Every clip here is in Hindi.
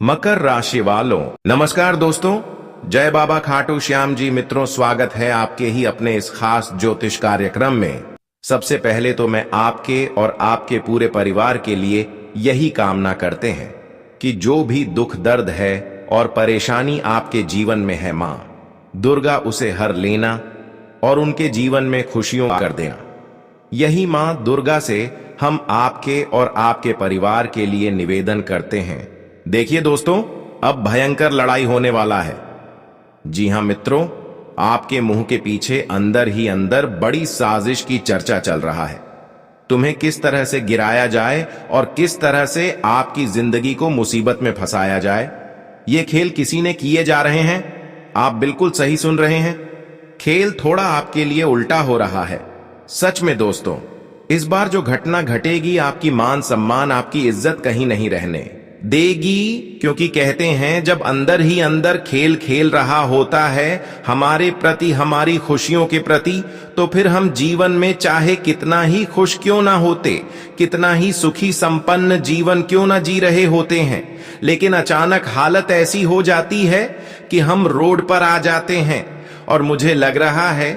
मकर राशि वालों, नमस्कार दोस्तों। जय बाबा खाटू श्याम जी। मित्रों, स्वागत है आपके ही अपने इस खास ज्योतिष कार्यक्रम में। सबसे पहले तो मैं आपके और आपके पूरे परिवार के लिए यही कामना करते हैं कि जो भी दुख दर्द है और परेशानी आपके जीवन में है, मां दुर्गा उसे हर लेना और उनके जीवन में खुशियों कर देना। यही मां दुर्गा से हम आपके और आपके परिवार के लिए निवेदन करते हैं। देखिए दोस्तों, अब भयंकर लड़ाई होने वाला है। जी हां मित्रों, आपके मुंह के पीछे अंदर ही अंदर बड़ी साजिश की चर्चा चल रहा है। तुम्हें किस तरह से गिराया जाए और किस तरह से आपकी जिंदगी को मुसीबत में फंसाया जाए, ये खेल किसी ने किए जा रहे हैं। आप बिल्कुल सही सुन रहे हैं, खेल थोड़ा आपके लिए उल्टा हो रहा है। सच में दोस्तों, इस बार जो घटना घटेगी, आपकी मान सम्मान, आपकी इज्जत कहीं नहीं रहने देगी। क्योंकि कहते हैं, जब अंदर ही अंदर खेल खेल रहा होता है हमारे प्रति, हमारी खुशियों के प्रति, तो फिर हम जीवन में चाहे कितना ही खुश क्यों ना होते, कितना ही सुखी संपन्न जीवन क्यों ना जी रहे होते हैं, लेकिन अचानक हालत ऐसी हो जाती है कि हम रोड पर आ जाते हैं। और मुझे लग रहा है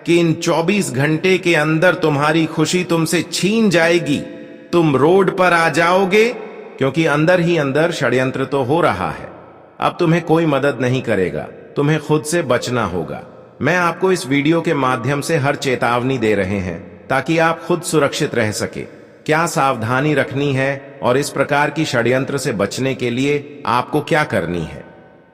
कि इन 24 घंटे के अंदर तुम्हारी खुशी तुमसे छीन जाएगी। तुम रोड पर आ जाओगे, क्योंकि अंदर ही अंदर षड्यंत्र तो हो रहा है। अब तुम्हें कोई मदद नहीं करेगा, तुम्हें खुद से बचना होगा। मैं आपको इस वीडियो के माध्यम से हर चेतावनी दे रहे हैं ताकि आप खुद सुरक्षित रह सके। क्या सावधानी रखनी है और इस प्रकार की षड्यंत्र से बचने के लिए आपको क्या करनी है,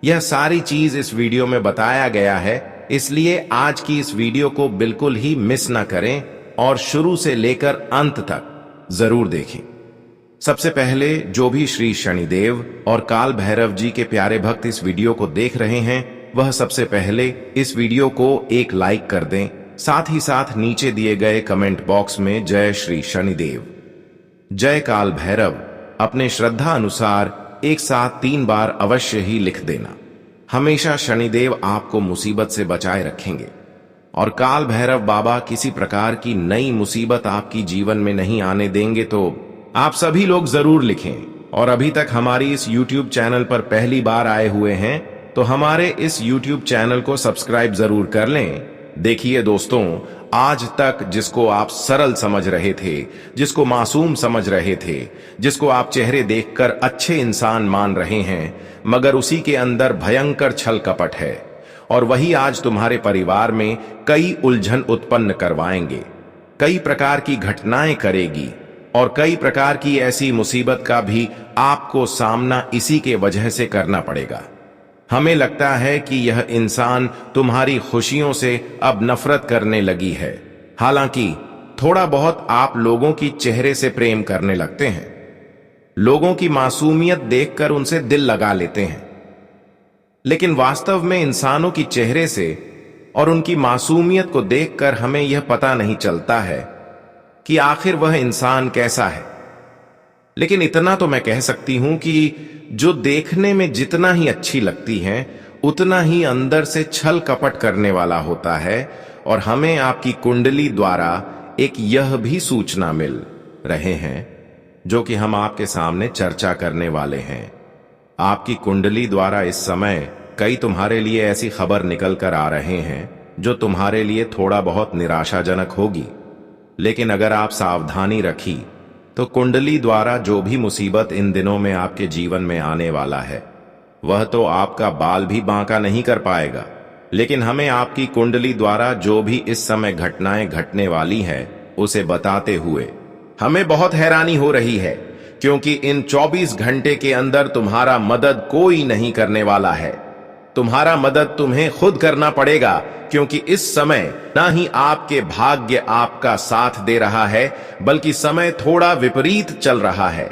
यह सारी चीज इस वीडियो में बताया गया है। इसलिए आज की इस वीडियो को बिल्कुल ही मिस ना करें और शुरू से लेकर अंत तक जरूर देखें। सबसे पहले जो भी श्री शनिदेव और काल भैरव जी के प्यारे भक्त इस वीडियो को देख रहे हैं, वह सबसे पहले इस वीडियो को एक लाइक कर दें। साथ ही साथ नीचे दिए गए कमेंट बॉक्स में जय श्री शनिदेव, जय काल भैरव अपने श्रद्धा अनुसार एक साथ 3 बार अवश्य ही लिख देना। हमेशा शनिदेव आपको मुसीबत से बचाए रखेंगे और काल भैरव बाबा किसी प्रकार की नई मुसीबत आपकी जीवन में नहीं आने देंगे। तो आप सभी लोग जरूर लिखें। और अभी तक हमारी इस YouTube चैनल पर पहली बार आए हुए हैं तो हमारे इस YouTube चैनल को सब्सक्राइब जरूर कर लें। देखिए दोस्तों, आज तक जिसको आप सरल समझ रहे थे, जिसको मासूम समझ रहे थे, जिसको आप चेहरे देखकर अच्छे इंसान मान रहे हैं, मगर उसी के अंदर भयंकर छल कपट है और वही आज तुम्हारे परिवार में कई उलझन उत्पन्न करवाएंगे, कई प्रकार की घटनाएं करेगी और कई प्रकार की ऐसी मुसीबत का भी आपको सामना इसी के वजह से करना पड़ेगा। हमें लगता है कि यह इंसान तुम्हारी खुशियों से अब नफरत करने लगी है। हालांकि थोड़ा बहुत आप लोगों की चेहरे से प्रेम करने लगते हैं, लोगों की मासूमियत देखकर उनसे दिल लगा लेते हैं, लेकिन वास्तव में इंसानों की चेहरे से और उनकी मासूमियत को देखकर हमें यह पता नहीं चलता है कि आखिर वह इंसान कैसा है। लेकिन इतना तो मैं कह सकती हूं कि जो देखने में जितना ही अच्छी लगती हैं, उतना ही अंदर से छल कपट करने वाला होता है। और हमें आपकी कुंडली द्वारा एक यह भी सूचना मिल रहे हैं, जो कि हम आपके सामने चर्चा करने वाले हैं। आपकी कुंडली द्वारा इस समय कई तुम्हारे लिए ऐसी खबर निकल कर आ रहे हैं जो तुम्हारे लिए थोड़ा बहुत निराशाजनक होगी। लेकिन अगर आप सावधानी रखी तो कुंडली द्वारा जो भी मुसीबत इन दिनों में आपके जीवन में आने वाला है, वह तो आपका बाल भी बांका नहीं कर पाएगा। लेकिन हमें आपकी कुंडली द्वारा जो भी इस समय घटनाएं घटने वाली है, उसे बताते हुए हमें बहुत हैरानी हो रही है, क्योंकि इन 24 घंटे के अंदर तुम्हारा मदद कोई नहीं करने वाला है। तुम्हारा मदद तुम्हें खुद करना पड़ेगा, क्योंकि इस समय ना ही आपके भाग्य आपका साथ दे रहा है, बल्कि समय थोड़ा विपरीत चल रहा है।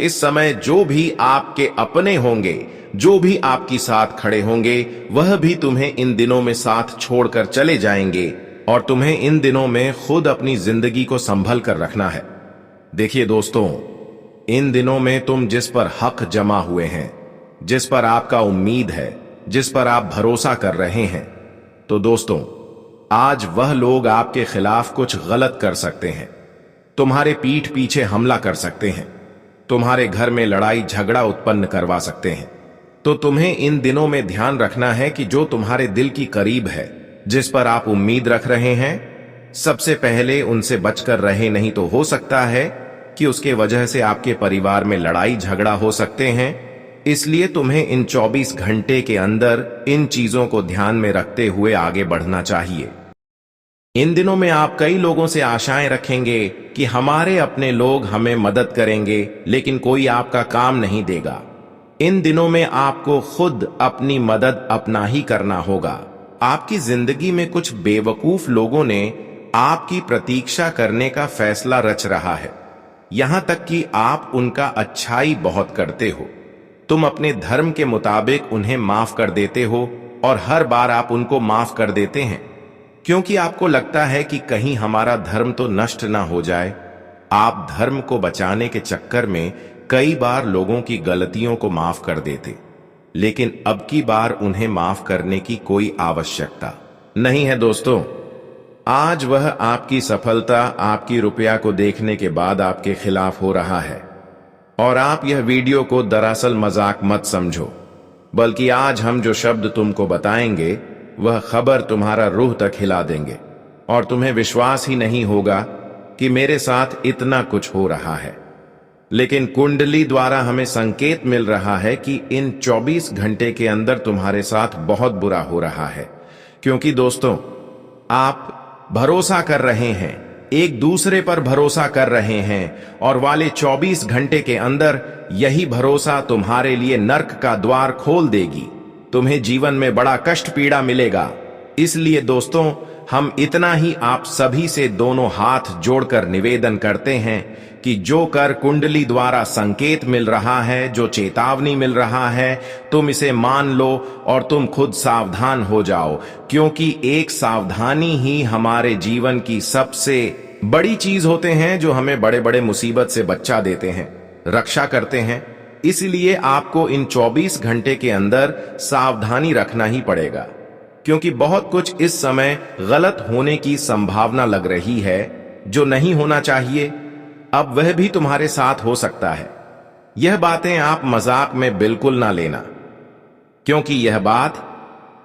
इस समय जो भी आपके अपने होंगे, जो भी आपकी साथ खड़े होंगे, वह भी तुम्हें इन दिनों में साथ छोड़कर चले जाएंगे और तुम्हें इन दिनों में खुद अपनी जिंदगी को संभल कर रखना है। देखिए दोस्तों, इन दिनों में तुम जिस पर हक जमा हुए हैं, जिस पर आपका उम्मीद है, जिस पर आप भरोसा कर रहे हैं, तो दोस्तों आज वह लोग आपके खिलाफ कुछ गलत कर सकते हैं, तुम्हारे पीठ पीछे हमला कर सकते हैं, तुम्हारे घर में लड़ाई झगड़ा उत्पन्न करवा सकते हैं। तो तुम्हें इन दिनों में ध्यान रखना है कि जो तुम्हारे दिल की करीब है, जिस पर आप उम्मीद रख रहे हैं, सबसे पहले उनसे बचकर रहे, नहीं तो हो सकता है कि उसके वजह से आपके परिवार में लड़ाई झगड़ा हो सकते हैं। इसलिए तुम्हें इन 24 घंटे के अंदर इन चीजों को ध्यान में रखते हुए आगे बढ़ना चाहिए। इन दिनों में आप कई लोगों से आशाएं रखेंगे कि हमारे अपने लोग हमें मदद करेंगे, लेकिन कोई आपका काम नहीं देगा। इन दिनों में आपको खुद अपनी मदद अपना ही करना होगा। आपकी जिंदगी में कुछ बेवकूफ लोगों ने आपकी प्रतीक्षा करने का फैसला रच रहा है, यहां तक कि आप उनका अच्छाई बहुत करते हो। तुम अपने धर्म के मुताबिक उन्हें माफ कर देते हो और हर बार आप उनको माफ कर देते हैं क्योंकि आपको लगता है कि कहीं हमारा धर्म तो नष्ट ना हो जाए। आप धर्म को बचाने के चक्कर में कई बार लोगों की गलतियों को माफ कर देते, लेकिन अब की बार उन्हें माफ करने की कोई आवश्यकता नहीं है। दोस्तों, आज वह आपकी सफलता आपकी रुपया को देखने के बाद आपके खिलाफ हो रहा है और आप यह वीडियो को दरअसल मजाक मत समझो, बल्कि आज हम जो शब्द तुमको बताएंगे वह खबर तुम्हारा रूह तक हिला देंगे और तुम्हें विश्वास ही नहीं होगा कि मेरे साथ इतना कुछ हो रहा है। लेकिन कुंडली द्वारा हमें संकेत मिल रहा है कि इन 24 घंटे के अंदर तुम्हारे साथ बहुत बुरा हो रहा है, क्योंकि दोस्तों, आप भरोसा कर रहे हैं, एक दूसरे पर भरोसा कर रहे हैं और वाले 24 घंटे के अंदर यही भरोसा तुम्हारे लिए नर्क का द्वार खोल देगी। तुम्हें जीवन में बड़ा कष्ट पीड़ा मिलेगा। इसलिए दोस्तों, हम इतना ही आप सभी से दोनों हाथ जोड़कर निवेदन करते हैं कि जो कर कुंडली द्वारा संकेत मिल रहा है, जो चेतावनी मिल रहा है, तुम इसे मान लो और तुम खुद सावधान हो जाओ, क्योंकि एक सावधानी ही हमारे जीवन की सबसे बड़ी चीज होते हैं, जो हमें बड़े बड़े मुसीबत से बचा देते हैं, रक्षा करते हैं। इसलिए आपको इन 24 घंटे के अंदर सावधानी रखना ही पड़ेगा, क्योंकि बहुत कुछ इस समय गलत होने की संभावना लग रही है। जो नहीं होना चाहिए अब वह भी तुम्हारे साथ हो सकता है। यह बातें आप मजाक में बिल्कुल ना लेना, क्योंकि यह बात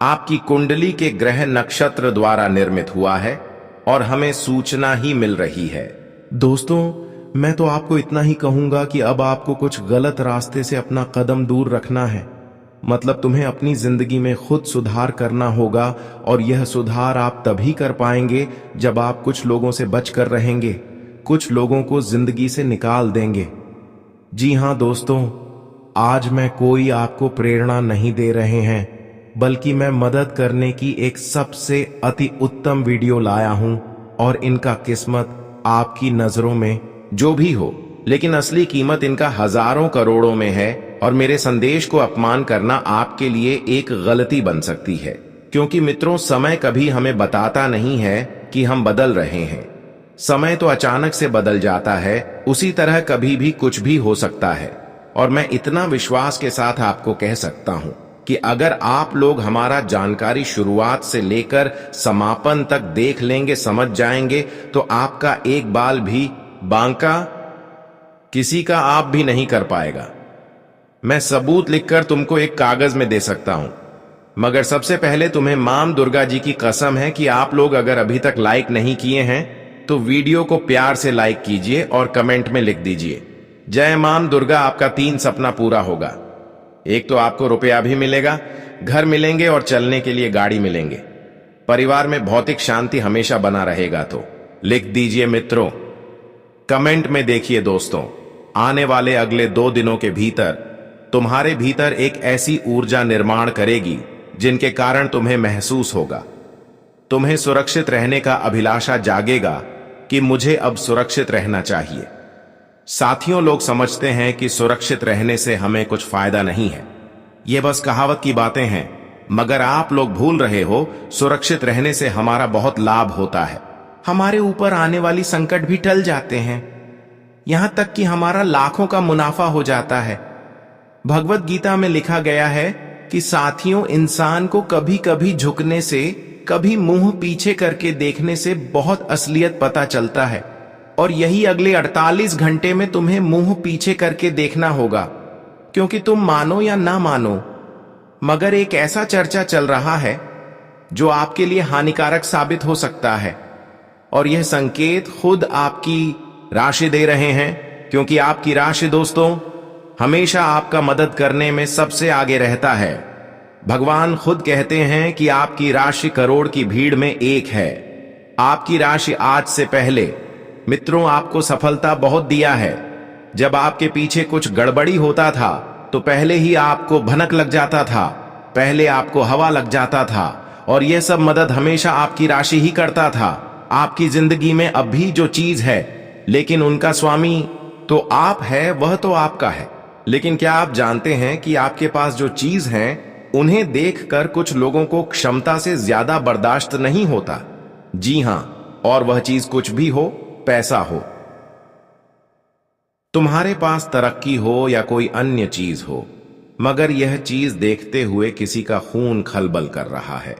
आपकी कुंडली के ग्रह नक्षत्र द्वारा निर्मित हुआ है और हमें सूचना ही मिल रही है। दोस्तों, मैं तो आपको इतना ही कहूंगा कि अब आपको कुछ गलत रास्ते से अपना कदम दूर रखना है। मतलब तुम्हें अपनी जिंदगी में खुद सुधार करना होगा और यह सुधार आप तभी कर पाएंगे जब आप कुछ लोगों से बच कर रहेंगे, कुछ लोगों को जिंदगी से निकाल देंगे। जी हां दोस्तों, आज मैं कोई आपको प्रेरणा नहीं दे रहे हैं, बल्कि मैं मदद करने की एक सबसे अति उत्तम वीडियो लाया हूं और इनका किस्मत आपकी नजरों में जो भी हो, लेकिन असली कीमत इनका हजारों करोड़ों में है और मेरे संदेश को अपमान करना आपके लिए एक गलती बन सकती है, क्योंकि मित्रों, समय कभी हमें बताता नहीं है कि हम बदल रहे हैं। समय तो अचानक से बदल जाता है, उसी तरह कभी भी कुछ भी हो सकता है। और मैं इतना विश्वास के साथ आपको कह सकता हूं कि अगर आप लोग हमारा जानकारी शुरुआत से लेकर समापन तक देख लेंगे, समझ जाएंगे, तो आपका एक बाल भी बांका किसी का आप भी नहीं कर पाएगा। मैं सबूत लिखकर तुमको एक कागज में दे सकता हूं, मगर सबसे पहले तुम्हें मां दुर्गा जी की कसम है कि आप लोग अगर अभी तक लाइक नहीं किए हैं तो वीडियो को प्यार से लाइक कीजिए और कमेंट में लिख दीजिए, जय मां दुर्गा, आपका 3 सपना पूरा होगा। एक तो आपको रुपया भी मिलेगा, घर मिलेंगे और चलने के लिए गाड़ी मिलेंगे। परिवार में भौतिक शांति हमेशा बना रहेगा। तो लिख दीजिए मित्रों, कमेंट में देखिए। दोस्तों, आने वाले अगले 2 दिनों के भीतर तुम्हारे भीतर एक ऐसी ऊर्जा निर्माण करेगी जिनके कारण तुम्हें महसूस होगा, तुम्हें सुरक्षित रहने का अभिलाषा जागेगा कि मुझे अब सुरक्षित रहना चाहिए। साथियों, लोग समझते हैं कि सुरक्षित रहने से हमें कुछ फायदा नहीं है, ये बस कहावत की बातें हैं, मगर आप लोग भूल रहे हो, सुरक्षित रहने से हमारा बहुत लाभ होता है। हमारे ऊपर आने वाली संकट भी टल जाते हैं, यहां तक कि हमारा लाखों का मुनाफा हो जाता है। भगवत गीता में लिखा गया है कि साथियों, इंसान को कभी कभी झुकने से, कभी मुंह पीछे करके देखने से बहुत असलियत पता चलता है, और यही अगले 48 घंटे में तुम्हें मुंह पीछे करके देखना होगा, क्योंकि तुम मानो या ना मानो, मगर एक ऐसा चर्चा चल रहा है जो आपके लिए हानिकारक साबित हो सकता है, और यह संकेत खुद आपकी राशि दे रहे हैं, क्योंकि आपकी राशि दोस्तों हमेशा आपका मदद करने में सबसे आगे रहता है। भगवान खुद कहते हैं कि आपकी राशि करोड़ की भीड़ में एक है। आपकी राशि आज से पहले मित्रों आपको सफलता बहुत दिया है। जब आपके पीछे कुछ गड़बड़ी होता था तो पहले ही आपको भनक लग जाता था, पहले आपको हवा लग जाता था, और यह सब मदद हमेशा आपकी राशि ही करता था। आपकी जिंदगी में अब भी जो चीज है, लेकिन उनका स्वामी तो आप है, वह तो आपका है। लेकिन क्या आप जानते हैं कि आपके पास जो चीज है उन्हें देखकर कुछ लोगों को क्षमता से ज्यादा बर्दाश्त नहीं होता। जी हां, और वह चीज कुछ भी हो, पैसा हो। तुम्हारे पास तरक्की हो या कोई अन्य चीज हो, मगर यह चीज देखते हुए किसी का खून खलबल कर रहा है।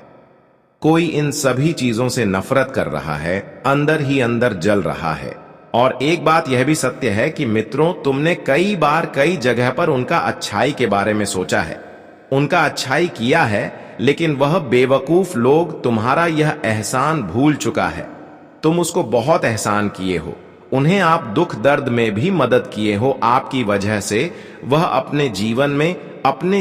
कोई इन सभी चीजों से नफरत कर रहा है, अंदर ही अंदर जल रहा है। और एक बात यह भी सत्य है कि मित्रों, तुमने कई बार कई जगह पर उनका अच्छाई के बारे में सोचा है, उनका अच्छाई किया है, लेकिन वह बेवकूफ लोग तुम्हारा यह एहसान भूल चुका है। तुम उसको बहुत एहसान किए हो, उन्हें आप दुख दर्द में भी मदद किए हो। आपकी वजह से वह अपने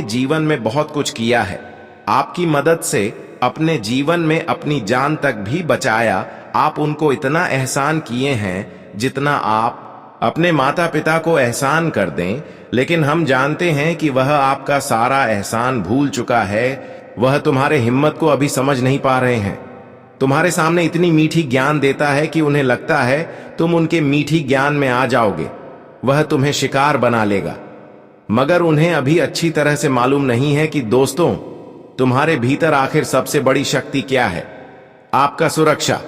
जीवन में बहुत कुछ किया है। आपकी मदद से अपने जीवन में अपनी जान तक भी बचाया। आप उनको इतना एहसान किए हैं जितना आप अपने माता पिता को एहसान कर दें, लेकिन हम जानते हैं कि वह आपका सारा एहसान भूल चुका है। वह तुम्हारे हिम्मत को अभी समझ नहीं पा रहे हैं। तुम्हारे सामने इतनी मीठी ज्ञान देता है कि उन्हें लगता है तुम उनके मीठी ज्ञान में आ जाओगे, वह तुम्हें शिकार बना लेगा। मगर उन्हें अभी अच्छी तरह से मालूम नहीं है कि दोस्तों, तुम्हारे भीतर आखिर सबसे बड़ी शक्ति क्या है। आपका सुरक्षा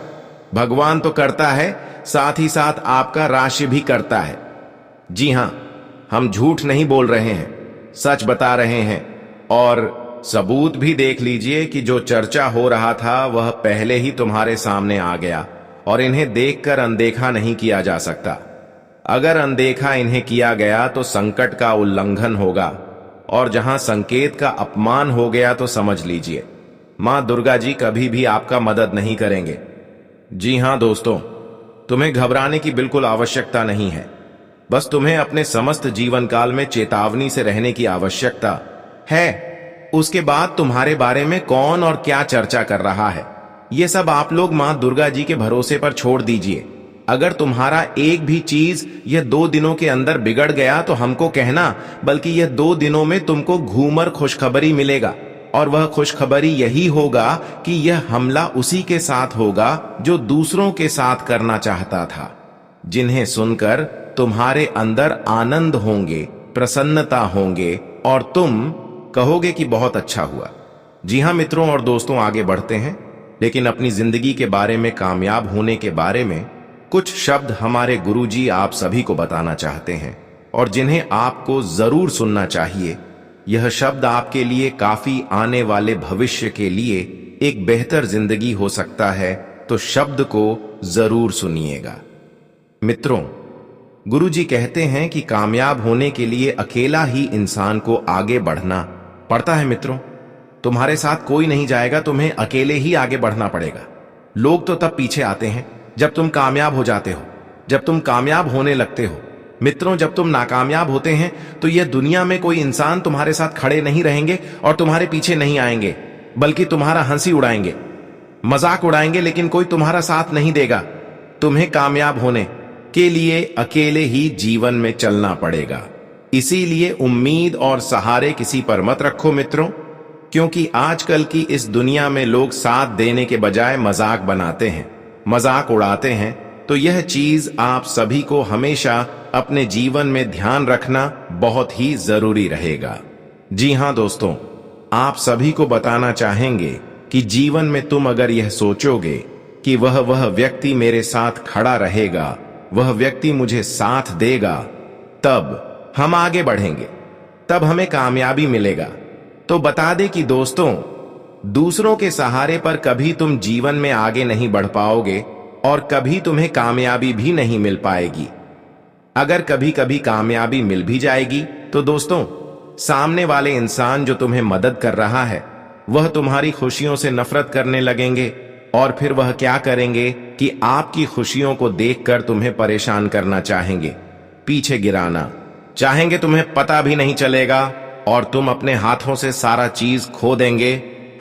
भगवान तो करता है, साथ ही साथ आपका राशि भी करता है। जी हां, हम झूठ नहीं बोल रहे हैं, सच बता रहे हैं। और सबूत भी देख लीजिए कि जो चर्चा हो रहा था वह पहले ही तुम्हारे सामने आ गया, और इन्हें देखकर अनदेखा नहीं किया जा सकता। अगर अनदेखा इन्हें किया गया तो संकट का उल्लंघन होगा, और जहां संकेत का अपमान हो गया तो समझ लीजिए मां दुर्गा जी कभी भी आपका मदद नहीं करेंगे। जी हां दोस्तों, तुम्हें घबराने की बिल्कुल आवश्यकता नहीं है। बस तुम्हें अपने समस्त जीवन काल में चेतावनी से रहने की आवश्यकता है। उसके बाद तुम्हारे बारे में कौन और क्या चर्चा कर रहा है, यह सब आप लोग मां दुर्गा जी के भरोसे पर छोड़ दीजिए। अगर तुम्हारा एक भी चीज यह 2 दिनों के अंदर बिगड़ गया तो हमको कहना, बल्कि यह 2 दिनों में तुमको घूमर खुशखबरी मिलेगा। और वह खुशखबरी यही होगा कि यह हमला उसी के साथ होगा जो दूसरों के साथ करना चाहता था, जिन्हें सुनकर तुम्हारे अंदर आनंद होंगे, प्रसन्नता होंगे, और तुम कहोगे कि बहुत अच्छा हुआ। जी हां मित्रों और दोस्तों, आगे बढ़ते हैं, लेकिन अपनी जिंदगी के बारे में, कामयाब होने के बारे में कुछ शब्द हमारे गुरुजी आप सभी को बताना चाहते हैं, और जिन्हें आपको जरूर सुनना चाहिए। यह शब्द आपके लिए काफी आने वाले भविष्य के लिए एक बेहतर जिंदगी हो सकता है, तो शब्द को जरूर सुनिएगा। मित्रों, गुरुजी कहते हैं कि कामयाब होने के लिए अकेला ही इंसान को आगे बढ़ना पड़ता है। मित्रों, तुम्हारे साथ कोई नहीं जाएगा, तुम्हें अकेले ही आगे बढ़ना पड़ेगा। लोग तो तब पीछे आते हैं जब तुम कामयाब हो जाते हो, जब तुम कामयाब होने लगते हो। मित्रों, जब तुम नाकामयाब होते हैं तो यह दुनिया में कोई इंसान तुम्हारे साथ खड़े नहीं रहेंगे और तुम्हारे पीछे नहीं आएंगे, बल्कि तुम्हारा हंसी उड़ाएंगे, मजाक उड़ाएंगे, लेकिन कोई तुम्हारा साथ नहीं देगा। तुम्हें कामयाब होने के लिए अकेले ही जीवन में चलना पड़ेगा। इसीलिए उम्मीद और सहारे किसी पर मत रखो मित्रों, क्योंकि आजकल की इस दुनिया में लोग साथ देने के बजाय मजाक बनाते हैं, मजाक उड़ाते हैं। तो यह चीज आप सभी को हमेशा अपने जीवन में ध्यान रखना बहुत ही जरूरी रहेगा। जी हां दोस्तों, आप सभी को बताना चाहेंगे कि जीवन में तुम अगर यह सोचोगे कि वह व्यक्ति मेरे साथ खड़ा रहेगा, वह व्यक्ति मुझे साथ देगा, तब हम आगे बढ़ेंगे, तब हमें कामयाबी मिलेगा। तो बता दे कि दोस्तों, दूसरों के सहारे पर कभी तुम जीवन में आगे नहीं बढ़ पाओगे, और कभी तुम्हें कामयाबी भी नहीं मिल पाएगी। अगर कभी कभी कामयाबी मिल भी जाएगी तो दोस्तों, सामने वाले इंसान जो तुम्हें मदद कर रहा है वह तुम्हारी खुशियों से नफरत करने लगेंगे और फिर वह क्या करेंगे कि आपकी खुशियों को देखकर तुम्हें परेशान करना चाहेंगे, पीछे गिराना चाहेंगे, तुम्हें पता भी नहीं चलेगा और तुम अपने हाथों से सारा चीज खो देंगे।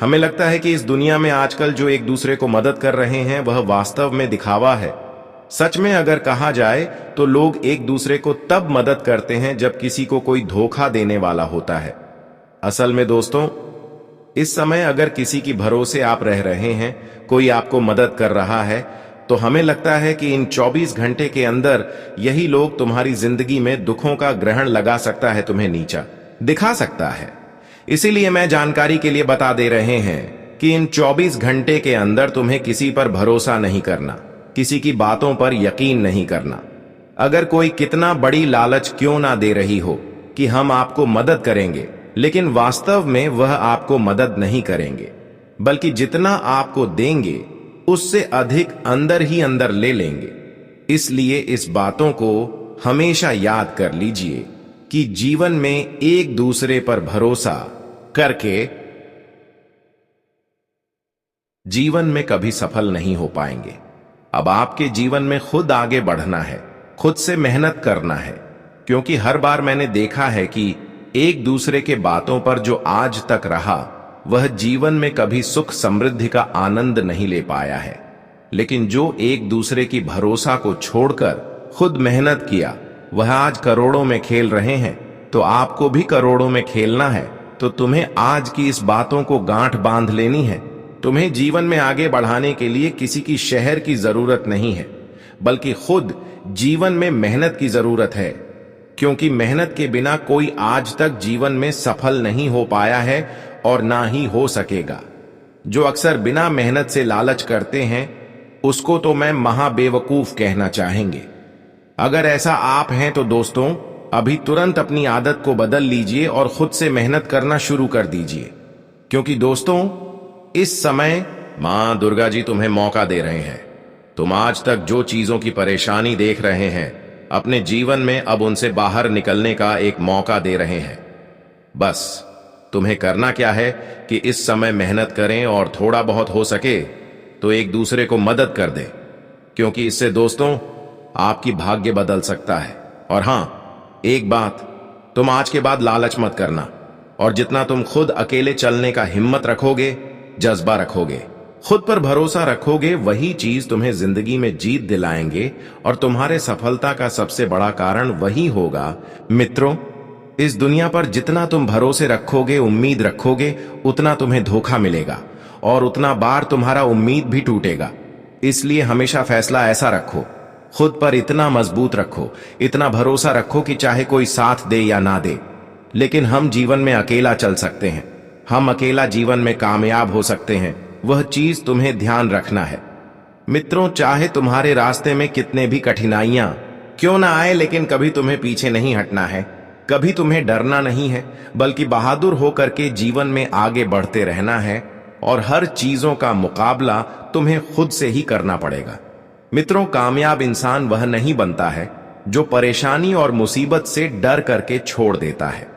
हमें लगता है कि इस दुनिया में आजकल जो एक दूसरे को मदद कर रहे हैं वह वास्तव में दिखावा है। सच में अगर कहा जाए तो लोग एक दूसरे को तब मदद करते हैं जब किसी को कोई धोखा देने वाला होता है। असल में दोस्तों, इस समय अगर किसी की भरोसे आप रह रहे हैं, कोई आपको मदद कर रहा है, तो हमें लगता है कि इन 24 घंटे के अंदर यही लोग तुम्हारी जिंदगी में दुखों का ग्रहण लगा सकता है, तुम्हें नीचा दिखा सकता है। इसीलिए मैं जानकारी के लिए बता दे रहे हैं कि इन 24 घंटे के अंदर तुम्हें किसी पर भरोसा नहीं करना, किसी की बातों पर यकीन नहीं करना। अगर कोई कितना बड़ी लालच क्यों ना दे रही हो कि हम आपको मदद करेंगे, लेकिन वास्तव में वह आपको मदद नहीं करेंगे, बल्कि जितना आपको देंगे उससे अधिक अंदर ही अंदर ले लेंगे। इसलिए इस बातों को हमेशा याद कर लीजिए कि जीवन में एक दूसरे पर भरोसा करके जीवन में कभी सफल नहीं हो पाएंगे। अब आपके जीवन में खुद आगे बढ़ना है, खुद से मेहनत करना है, क्योंकि हर बार मैंने देखा है कि एक दूसरे के बातों पर जो आज तक रहा वह जीवन में कभी सुख समृद्धि का आनंद नहीं ले पाया है। लेकिन जो एक दूसरे की भरोसा को छोड़कर खुद मेहनत किया वह आज करोड़ों में खेल रहे हैं। तो आपको भी करोड़ों में खेलना है, तो तुम्हें आज की इस बातों को गांठ बांध लेनी है। तुम्हें जीवन में आगे बढ़ाने के लिए किसी की शहर की जरूरत नहीं है, बल्कि खुद जीवन में मेहनत की जरूरत है, क्योंकि मेहनत के बिना कोई आज तक जीवन में सफल नहीं हो पाया है और ना ही हो सकेगा। जो अक्सर बिना मेहनत से लालच करते हैं उसको तो मैं महाबेवकूफ कहना चाहेंगे। अगर ऐसा आप हैं तो दोस्तों, अभी तुरंत अपनी आदत को बदल लीजिए और खुद से मेहनत करना शुरू कर दीजिए, क्योंकि दोस्तों इस समय मां दुर्गा जी तुम्हें मौका दे रहे हैं। तुम आज तक जो चीजों की परेशानी देख रहे हैं अपने जीवन में, अब उनसे बाहर निकलने का एक मौका दे रहे हैं। बस तुम्हें करना क्या है कि इस समय मेहनत करें और थोड़ा बहुत हो सके तो एक दूसरे को मदद कर दें, क्योंकि इससे दोस्तों आपकी भाग्य बदल सकता है। और हां, एक बात, तुम आज के बाद लालच मत करना, और जितना तुम खुद अकेले चलने का हिम्मत रखोगे, जज्बा रखोगे, खुद पर भरोसा रखोगे, वही चीज तुम्हें जिंदगी में जीत दिलाएंगे और तुम्हारे सफलता का सबसे बड़ा कारण वही होगा। मित्रों, इस दुनिया पर जितना तुम भरोसे रखोगे, उम्मीद रखोगे, उतना तुम्हें धोखा मिलेगा और उतना बार तुम्हारा उम्मीद भी टूटेगा। इसलिए हमेशा फैसला ऐसा रखो, खुद पर इतना मजबूत रखो, इतना भरोसा रखो कि चाहे कोई साथ दे या ना दे, लेकिन हम जीवन में अकेला चल सकते हैं, हम अकेला जीवन में कामयाब हो सकते हैं। वह चीज तुम्हें ध्यान रखना है। मित्रों, चाहे तुम्हारे रास्ते में कितने भी कठिनाइयां क्यों ना आए, लेकिन कभी तुम्हें पीछे नहीं हटना है, कभी तुम्हें डरना नहीं है, बल्कि बहादुर होकर के जीवन में आगे बढ़ते रहना है और हर चीजों का मुकाबला तुम्हें खुद से ही करना पड़ेगा। मित्रों, कामयाब इंसान वह नहीं बनता है जो परेशानी और मुसीबत से डर करके छोड़ देता है,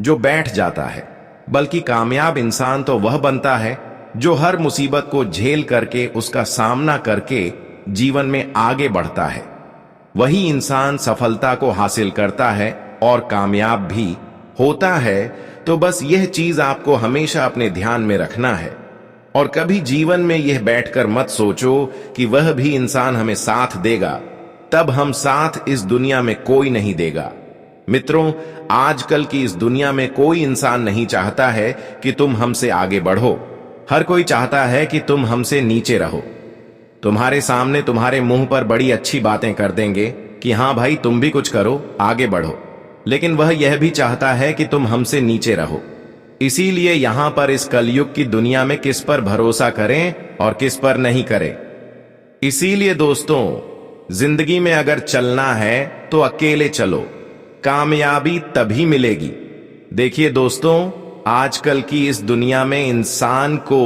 जो बैठ जाता है, बल्कि कामयाब इंसान तो वह बनता है जो हर मुसीबत को झेल करके, उसका सामना करके जीवन में आगे बढ़ता है। वही इंसान सफलता को हासिल करता है और कामयाब भी होता है। तो बस यह चीज आपको हमेशा अपने ध्यान में रखना है और कभी जीवन में यह बैठकर मत सोचो कि वह भी इंसान हमें साथ देगा, तब हम साथ इस दुनिया में कोई नहीं देगा। मित्रों, आजकल की इस दुनिया में कोई इंसान नहीं चाहता है कि तुम हमसे आगे बढ़ो, हर कोई चाहता है कि तुम हमसे नीचे रहो। तुम्हारे सामने तुम्हारे मुंह पर बड़ी अच्छी बातें कर देंगे कि हां भाई तुम भी कुछ करो, आगे बढ़ो, लेकिन वह यह भी चाहता है कि तुम हमसे नीचे रहो। इसीलिए यहां पर इस कलयुग की दुनिया में किस पर भरोसा करें और किस पर नहीं करें। इसीलिए दोस्तों, जिंदगी में अगर चलना है तो अकेले चलो, कामयाबी तभी मिलेगी। देखिए दोस्तों, आजकल की इस दुनिया में इंसान को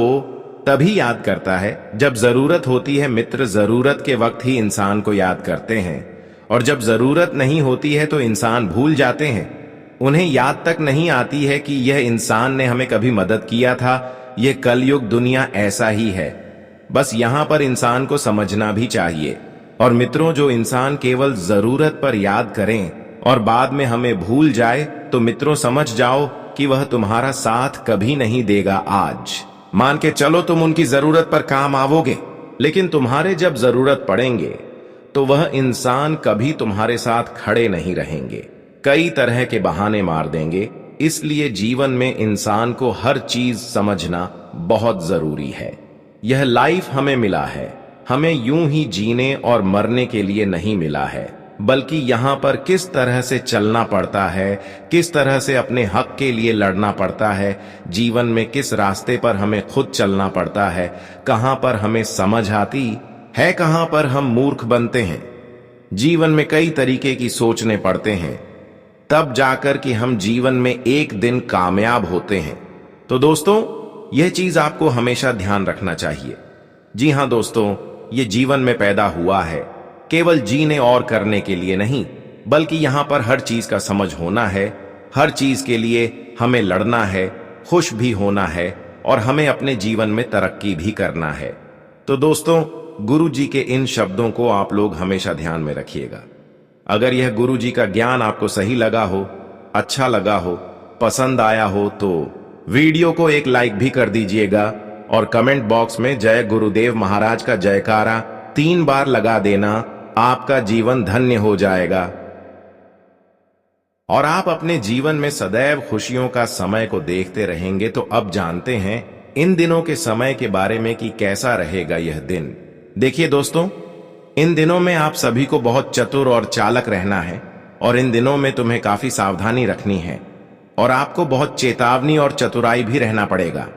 तभी याद करता है जब जरूरत होती है। मित्र, जरूरत के वक्त ही इंसान को याद करते हैं, और जब जरूरत नहीं होती है तो इंसान भूल जाते हैं। उन्हें याद तक नहीं आती है कि यह इंसान ने हमें कभी मदद किया था। यह कलयुग दुनिया ऐसा ही है। बस यहां पर इंसान को समझना भी चाहिए। और मित्रों, जो इंसान केवल जरूरत पर याद करें और बाद में हमें भूल जाए, तो मित्रों समझ जाओ कि वह तुम्हारा साथ कभी नहीं देगा। आज मान के चलो तुम उनकी जरूरत पर काम आवोगे, लेकिन तुम्हारे जब जरूरत पड़ेंगे तो वह इंसान कभी तुम्हारे साथ खड़े नहीं रहेंगे, कई तरह के बहाने मार देंगे। इसलिए जीवन में इंसान को हर चीज समझना बहुत जरूरी है। यह लाइफ हमें मिला है, हमें यूं ही जीने और मरने के लिए नहीं मिला है, बल्कि यहां पर किस तरह से चलना पड़ता है, किस तरह से अपने हक के लिए लड़ना पड़ता है, जीवन में किस रास्ते पर हमें खुद चलना पड़ता है, कहां पर हमें समझ आती है, कहां पर हम मूर्ख बनते हैं। जीवन में कई तरीके की सोचने पड़ते हैं, तब जाकर कि हम जीवन में एक दिन कामयाब होते हैं। तो दोस्तों, यह चीज आपको हमेशा ध्यान रखना चाहिए। जी हां दोस्तों, ये जीवन में पैदा हुआ है केवल जीने और करने के लिए नहीं, बल्कि यहां पर हर चीज का समझ होना है। हर चीज के लिए हमें लड़ना है, खुश भी होना है और हमें अपने जीवन में तरक्की भी करना है। तो दोस्तों, गुरु जी के इन शब्दों को आप लोग हमेशा ध्यान में रखिएगा। अगर यह गुरु जी का ज्ञान आपको सही लगा हो, अच्छा लगा हो, पसंद आया हो, तो वीडियो को एक लाइक भी कर दीजिएगा और कमेंट बॉक्स में जय गुरुदेव महाराज का जयकारा 3 बार लगा देना। आपका जीवन धन्य हो जाएगा और आप अपने जीवन में सदैव खुशियों का समय को देखते रहेंगे। तो अब जानते हैं इन दिनों के समय के बारे में कि कैसा रहेगा यह दिन। देखिए दोस्तों, इन दिनों में आप सभी को बहुत चतुर और चालक रहना है और इन दिनों में तुम्हें काफी सावधानी रखनी है और आपको बहुत चेतावनी और चतुराई भी रहना पड़ेगा,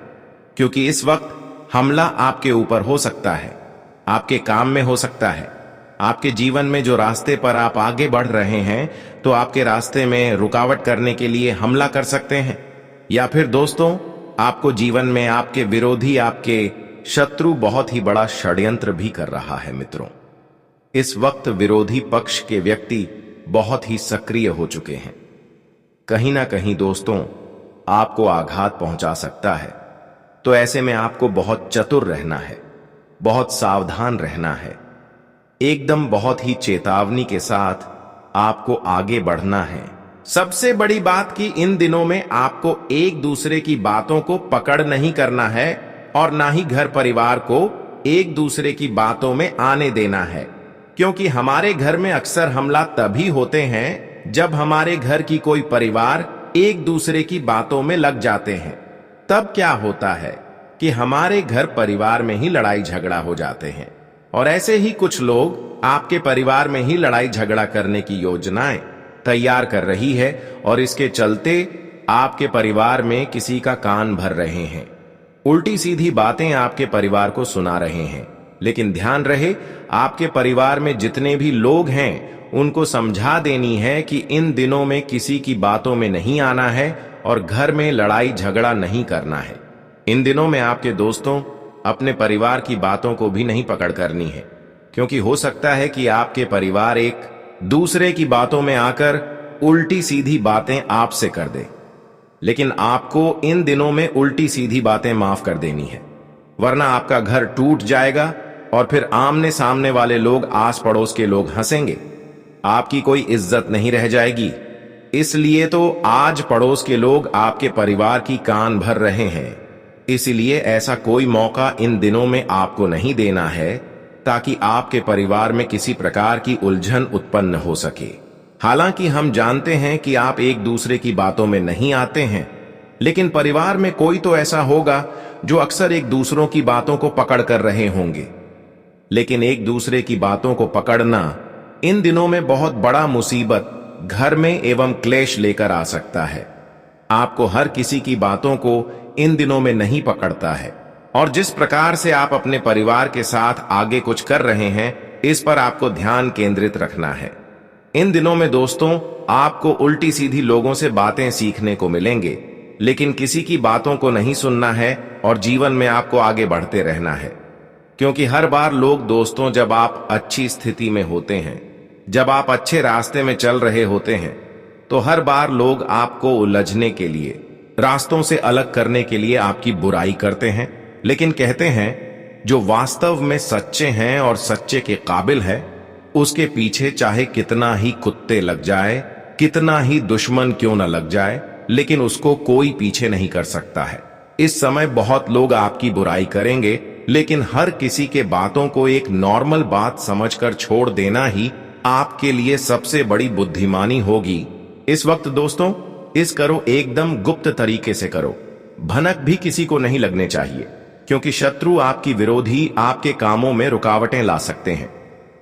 क्योंकि इस वक्त हमला आपके ऊपर हो सकता है, आपके काम में हो सकता है। आपके जीवन में जो रास्ते पर आप आगे बढ़ रहे हैं, तो आपके रास्ते में रुकावट करने के लिए हमला कर सकते हैं, या फिर दोस्तों आपको जीवन में आपके विरोधी, आपके शत्रु बहुत ही बड़ा षड्यंत्र भी कर रहा है। मित्रों, इस वक्त विरोधी पक्ष के व्यक्ति बहुत ही सक्रिय हो चुके हैं। कहीं ना कहीं दोस्तों आपको आघात पहुंचा सकता है। तो ऐसे में आपको बहुत चतुर रहना है, बहुत सावधान रहना है, एकदम बहुत ही चेतावनी के साथ आपको आगे बढ़ना है। सबसे बड़ी बात कि इन दिनों में आपको एक दूसरे की बातों को पकड़ नहीं करना है और ना ही घर परिवार को एक दूसरे की बातों में आने देना है, क्योंकि हमारे घर में अक्सर हमला तभी होते हैं जब हमारे घर की कोई परिवार एक दूसरे की बातों में लग जाते हैं। तब क्या होता है कि हमारे घर परिवार में ही लड़ाई झगड़ा हो जाते हैं और ऐसे ही कुछ लोग आपके परिवार में ही लड़ाई झगड़ा करने की योजनाएं तैयार कर रही है और इसके चलते आपके परिवार में किसी का कान भर रहे हैं, उल्टी सीधी बातें आपके परिवार को सुना रहे हैं। लेकिन ध्यान रहे, आपके परिवार में जितने भी लोग हैं उनको समझा देनी है कि इन दिनों में किसी की बातों में नहीं आना है और घर में लड़ाई झगड़ा नहीं करना है। इन दिनों में आपके दोस्तों अपने परिवार की बातों को भी नहीं पकड़ करनी है, क्योंकि हो सकता है कि आपके परिवार एक दूसरे की बातों में आकर उल्टी सीधी बातें आपसे कर दे। लेकिन आपको इन दिनों में उल्टी सीधी बातें माफ कर देनी है, वरना आपका घर टूट जाएगा और फिर आमने सामने वाले लोग, आस पड़ोस के लोग हंसेंगे, आपकी कोई इज्जत नहीं रह जाएगी। इसलिए तो आज पड़ोस के लोग आपके परिवार की कान भर रहे हैं। इसलिए ऐसा कोई मौका इन दिनों में आपको नहीं देना है ताकि आपके परिवार में किसी प्रकार की उलझन उत्पन्न हो सके। हालांकि हम जानते हैं कि आप एक दूसरे की बातों में नहीं आते हैं, लेकिन परिवार में कोई तो ऐसा होगा जो अक्सर एक दूसरों की बातों को पकड़ कर रहे होंगे। लेकिन एक दूसरे की बातों को पकड़ना इन दिनों में बहुत बड़ा मुसीबत घर में एवं क्लेश लेकर आ सकता है। आपको हर किसी की बातों को इन दिनों में नहीं पकड़ता है और जिस प्रकार से आप अपने परिवार के साथ आगे कुछ कर रहे हैं, इस पर आपको ध्यान केंद्रित रखना है। इन दिनों में दोस्तों आपको उल्टी सीधी लोगों से बातें सीखने को मिलेंगे, लेकिन किसी की बातों को नहीं सुनना है और जीवन में आपको आगे बढ़ते रहना है। क्योंकि हर बार लोग दोस्तों, जब आप अच्छी स्थिति में होते हैं, जब आप अच्छे रास्ते में चल रहे होते हैं, तो हर बार लोग आपको उलझने के लिए, रास्तों से अलग करने के लिए आपकी बुराई करते हैं। लेकिन कहते हैं जो वास्तव में सच्चे हैं और सच्चे के काबिल है, उसके पीछे चाहे कितना ही कुत्ते लग जाए, कितना ही दुश्मन क्यों न लग जाए, लेकिन उसको कोई पीछे नहीं कर सकता है। इस समय बहुत लोग आपकी बुराई करेंगे, लेकिन हर किसी के बातों को एक नॉर्मल बात समझकर छोड़ देना ही आपके लिए सबसे बड़ी बुद्धिमानी होगी। इस वक्त दोस्तों इस करो एकदम गुप्त तरीके से करो, भनक भी किसी को नहीं लगने चाहिए, क्योंकि शत्रु आपकी विरोधी आपके कामों में रुकावटें ला सकते हैं,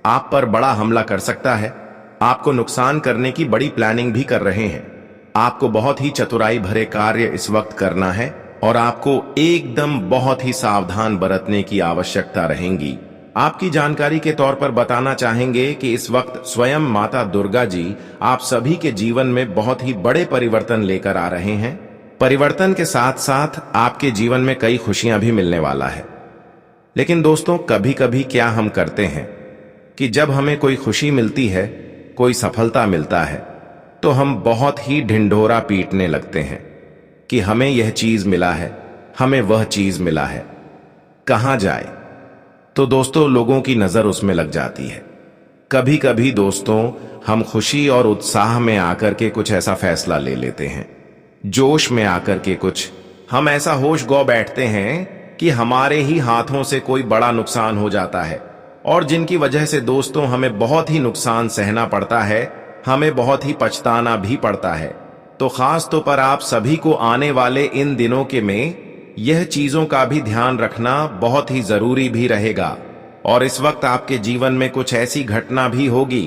आप पर बड़ा हमला कर सकता है, आपको नुकसान करने की बड़ी प्लानिंग भी कर रहे हैं। आपको बहुत ही चतुराई भरे कार्य इस वक्त करना है और आपको एकदम बहुत ही सावधान बरतने की आवश्यकता रहेगी। आपकी जानकारी के तौर पर बताना चाहेंगे कि इस वक्त स्वयं माता दुर्गा जी आप सभी के जीवन में बहुत ही बड़े परिवर्तन लेकर आ रहे हैं। परिवर्तन के साथ साथ आपके जीवन में कई खुशियां भी मिलने वाला है। लेकिन दोस्तों कभी कभी क्या हम करते हैं कि जब हमें कोई खुशी मिलती है, कोई सफलता मिलता है, तो हम बहुत ही ढिंढोरा पीटने लगते हैं कि हमें यह चीज मिला है, हमें वह चीज मिला है, कहां जाए। तो दोस्तों लोगों की नजर उसमें लग जाती है। कभी कभी दोस्तों हम खुशी और उत्साह में आकर के कुछ ऐसा फैसला ले लेते हैं, जोश में आकर के कुछ हम ऐसा होश गौ बैठते हैं कि हमारे ही हाथों से कोई बड़ा नुकसान हो जाता है, और जिनकी वजह से दोस्तों हमें बहुत ही नुकसान सहना पड़ता है, हमें बहुत ही पछताना भी पड़ता है। तो खास तौर पर आप सभी को आने वाले इन दिनों के में यह चीजों का भी ध्यान रखना बहुत ही जरूरी भी रहेगा। और इस वक्त आपके जीवन में कुछ ऐसी घटना भी होगी